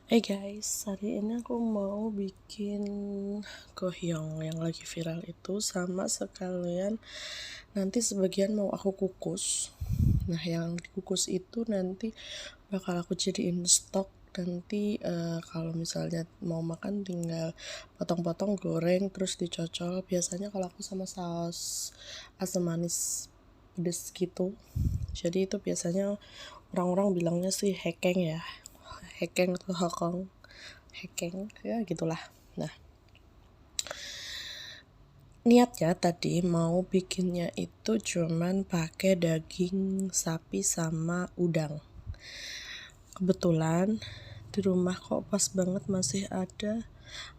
Hey guys, hari ini aku mau bikin gohyong yang lagi viral itu, sama sekalian nanti sebagian mau aku kukus. Nah, yang dikukus itu nanti bakal aku jadiin stok. Nanti kalau misalnya mau makan tinggal potong-potong, goreng, terus dicocol. Biasanya kalau aku sama saus asam manis pedes gitu. Jadi itu biasanya orang-orang bilangnya sih hekeng ya, hekeng atau hokong, hekeng ya gitulah. Nah, niatnya tadi mau bikinnya itu cuman pakai daging sapi sama udang. Kebetulan di rumah kok pas banget masih ada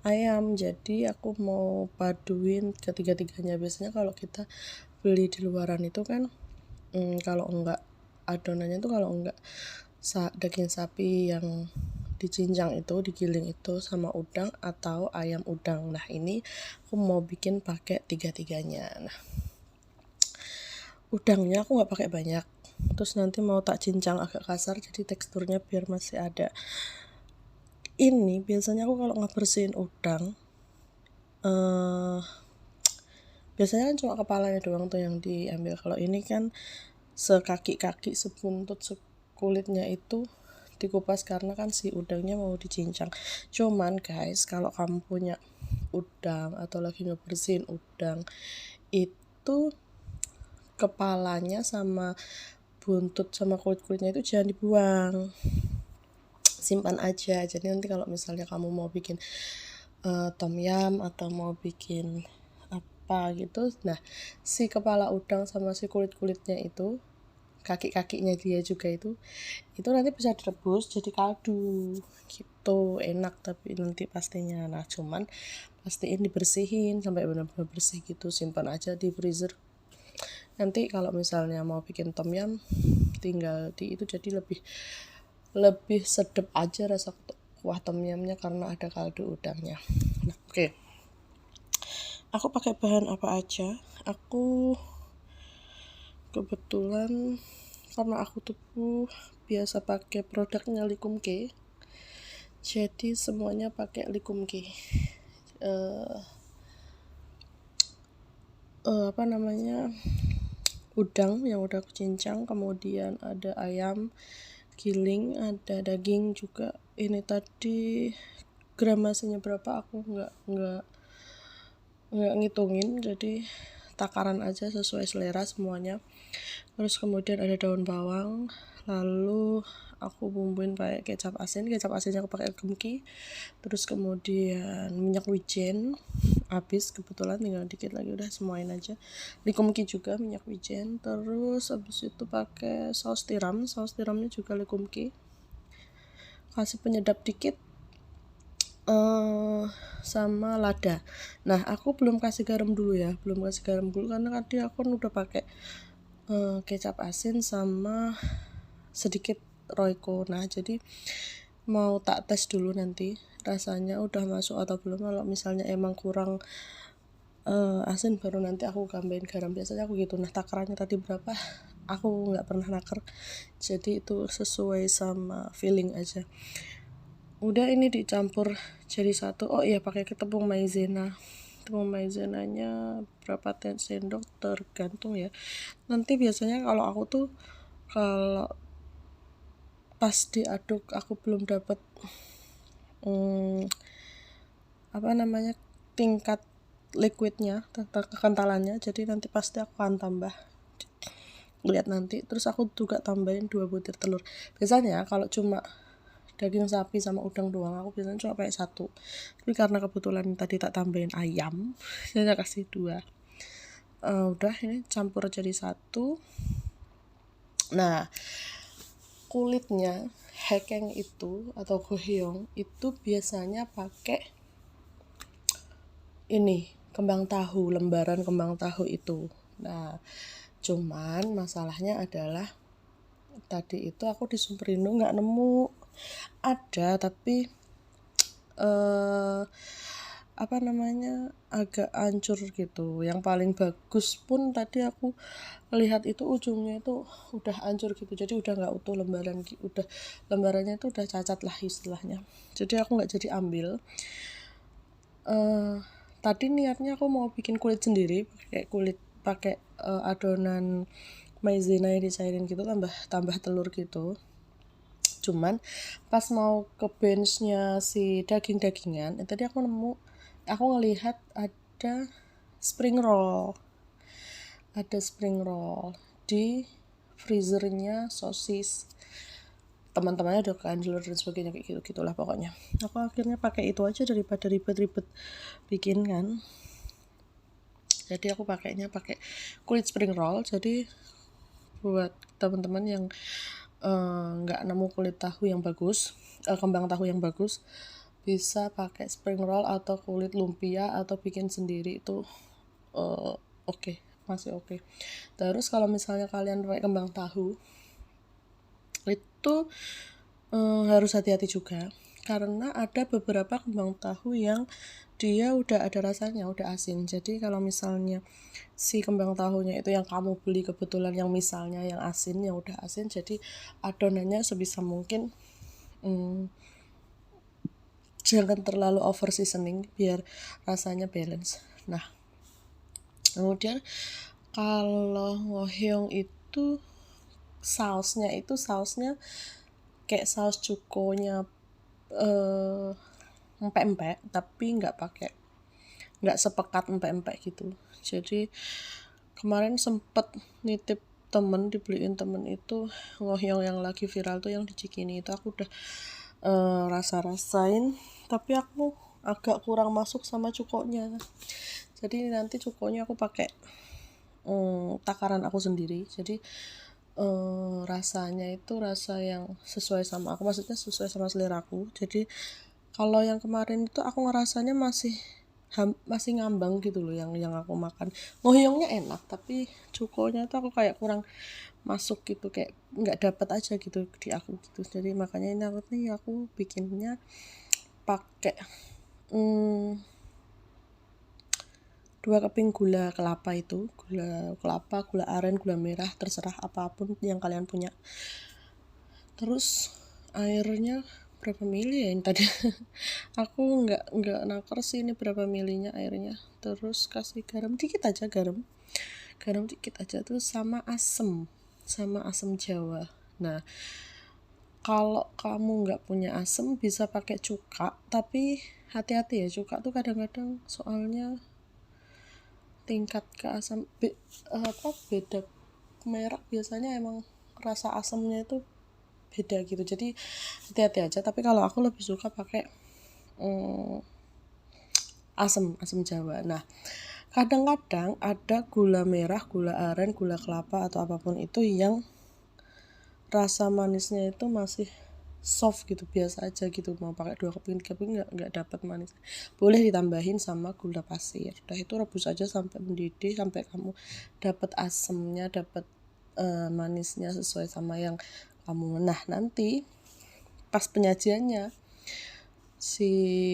ayam, jadi aku mau paduin ketiga-tiganya. Biasanya kalau kita beli di luaran itu kan kalau enggak adonannya tuh, kalau enggak daging sapi yang dicincang itu, digiling itu, sama udang atau ayam udang. Nah, ini aku mau bikin pakai tiga-tiganya. Nah, udangnya aku nggak pakai banyak, terus nanti mau tak cincang agak kasar jadi teksturnya biar masih ada. Ini biasanya aku kalau ngebersihin udang, biasanya kan cuma kepalanya doang tuh yang diambil. Kalau ini kan sekaki-kaki, sebuntut, kulitnya itu dikupas karena kan si udangnya mau dicincang. Cuman guys, kalau kamu punya udang atau lagi ngebersihin udang itu, kepalanya sama buntut sama kulit-kulitnya itu jangan dibuang, simpan aja. Jadi nanti kalau misalnya kamu mau bikin tom yum atau mau bikin apa gitu, nah si kepala udang sama si kulit-kulitnya itu, kaki-kakinya dia juga itu nanti bisa direbus jadi kaldu gitu, enak tapi nanti pastinya. Nah, cuman pastiin dibersihin sampai benar-benar bersih gitu, simpan aja di freezer. Nanti kalau misalnya mau bikin tom yum tinggal di itu, jadi lebih lebih sedap aja rasa kuah tom yumnya karena ada kaldu udangnya. Nah, oke. Aku pakai bahan apa aja? Aku kebetulan, karena aku tuh biasa pakai produknya Likumke, jadi semuanya pakai Likumke. Apa namanya, udang yang udah aku cincang, kemudian ada ayam giling, ada daging juga. Ini tadi gramasinya berapa aku nggak ngitungin, jadi takaran aja sesuai selera semuanya. Terus kemudian ada daun bawang, lalu aku bumbuin pakai kecap asinnya aku pakai kemki. Terus kemudian minyak wijen habis, kebetulan tinggal dikit lagi, udah semuain aja. Di kemki juga minyak wijen. Terus habis itu pakai saus tiramnya juga likumki, kasih penyedap dikit, sama lada. Nah, aku belum kasih garam dulu karena tadi aku udah pakai kecap asin sama sedikit royco. Nah, jadi mau tak tes dulu nanti rasanya udah masuk atau belum. Kalau misalnya emang kurang asin, baru nanti aku tambahin garam. Biasanya aku gitu. Nah, takarannya tadi berapa aku nggak pernah naker, jadi itu sesuai sama feeling aja. Udah, ini dicampur jadi satu. Oh iya, pakai tepung maizenanya berapa sendok tergantung ya. Nanti biasanya kalau aku tuh, kalau pas diaduk aku belum dapet apa namanya, tingkat liquidnya, kekentalannya, jadi nanti pasti aku akan tambah, lihat nanti. Terus aku juga tambahin 2 butir telur. Biasanya kalau cuma daging sapi sama udang doang, aku biasanya cuma pakai 1, tapi karena kebetulan tadi tak tambahin ayam saya kasih 2. Udah, ini campur jadi satu. Nah, kulitnya hekeng itu atau gohyong itu biasanya pakai ini, lembaran kembang tahu itu. Nah, cuman masalahnya adalah tadi itu aku di Superindo nggak nemu. Ada, tapi agak hancur gitu. Yang paling bagus pun tadi aku lihat itu ujungnya itu udah hancur gitu, jadi udah nggak utuh lembarannya itu udah cacat lah istilahnya. Jadi aku nggak jadi ambil. Tadi niatnya aku mau bikin kulit sendiri, pakai adonan maizena yang dicairin gitu, tambah telur gitu. Cuman pas mau ke benchnya si daging-dagingan, tadi aku ngelihat spring roll ada spring roll di freezernya sosis. Teman-temannya udah handler dan sebagainya kayak gitu gitulah pokoknya. Aku akhirnya pakai itu aja daripada ribet-ribet bikin kan. Jadi aku pakai kulit spring roll. Jadi buat teman-teman yang nggak nemu kulit tahu yang bagus, kembang tahu yang bagus, bisa pakai spring roll atau kulit lumpia atau bikin sendiri itu oke, masih oke. Terus kalau misalnya kalian pakai kembang tahu itu harus hati-hati juga, karena ada beberapa kembang tahu yang dia udah ada rasanya, udah asin. Jadi kalau misalnya si kembang tahunya itu yang kamu beli kebetulan yang misalnya yang asin, yang udah asin, jadi adonannya sebisa mungkin jangan terlalu over seasoning biar rasanya balance. Nah, kemudian kalau ngohyong itu sausnya kayak saus cukonya empek-empek, tapi nggak sepekat empek-empek gitu. Jadi kemarin sempet nitip dibeliin temen itu ngohyong yang lagi viral tuh yang di Cikini itu, aku udah rasain, tapi aku agak kurang masuk sama cukonya. Jadi nanti cukonya aku pakai takaran aku sendiri. Jadi rasanya itu rasa yang sesuai sama aku, maksudnya sesuai sama seleraku. Jadi kalau yang kemarin itu aku ngerasanya masih ngambang gitu loh yang aku makan. Ngohyongnya enak, tapi cukonya tuh aku kayak kurang masuk gitu, kayak nggak dapat aja gitu di aku gitu. Jadi makanya ini aku bikinnya pakai 2 keping gula kelapa, gula aren, gula merah, terserah apapun yang kalian punya. Terus airnya berapa mili ya ini tadi? Aku nggak naker sih ini berapa milinya airnya. Terus kasih garam dikit aja, terus sama asam Jawa. Nah, kalau kamu nggak punya asam bisa pakai cuka, tapi hati-hati ya, cuka tuh kadang-kadang soalnya tingkat beda merek biasanya emang rasa asamnya itu beda gitu, jadi hati-hati aja. Tapi kalau aku lebih suka pakai asam Jawa. Nah, kadang-kadang ada gula merah, gula aren, gula kelapa atau apapun itu yang rasa manisnya itu masih soft gitu, biasa aja gitu. Mau pakai 2 keping 3 keping nggak dapat manis, boleh ditambahin sama gula pasir. Udah itu rebus aja sampai mendidih, sampai kamu dapat asamnya, dapat manisnya sesuai sama yang kamu. Nah, nanti pas penyajiannya si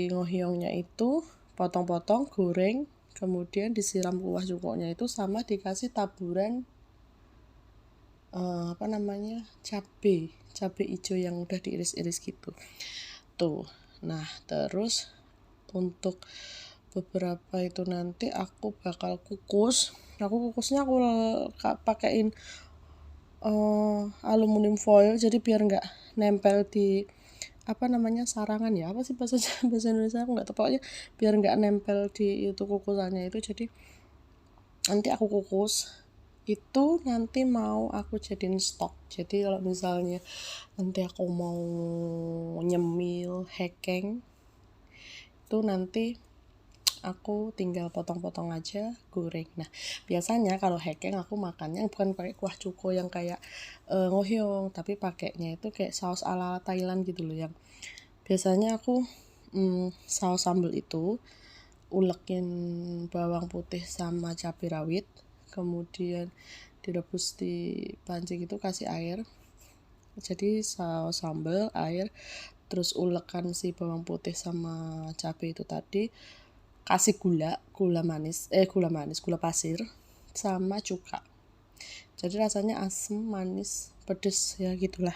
ngohyongnya itu potong-potong, goreng, kemudian disiram kuah cukoknya itu sama dikasih taburan cabai hijau yang udah diiris-iris gitu tuh. Nah, terus untuk beberapa itu nanti aku bakal kukusnya aku pakein aluminium foil, jadi biar nggak nempel di sarangan ya, apa sih bahasa Indonesia aku nggak tahu, pokoknya biar nggak nempel di itu kukusannya itu. Jadi nanti aku kukus itu, nanti mau aku jadiin stok. Jadi kalau misalnya nanti aku mau nyemil hekeng itu nanti aku tinggal potong-potong aja, goreng. Nah, biasanya kalau hekeng aku makannya bukan pakai kuah cuko yang kayak ngohyong, tapi pakainya itu kayak saus ala Thailand gitu loh, yang biasanya aku saus sambal itu ulekin bawang putih sama cabai rawit, kemudian direbus di panci gitu, kasih air, jadi saus sambal, air, terus ulekan si bawang putih sama cabai itu tadi, kasih gula pasir sama cuka. Jadi rasanya asam, manis, pedes ya gitulah.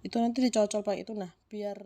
Itu nanti dicocol pakai itu, nah biar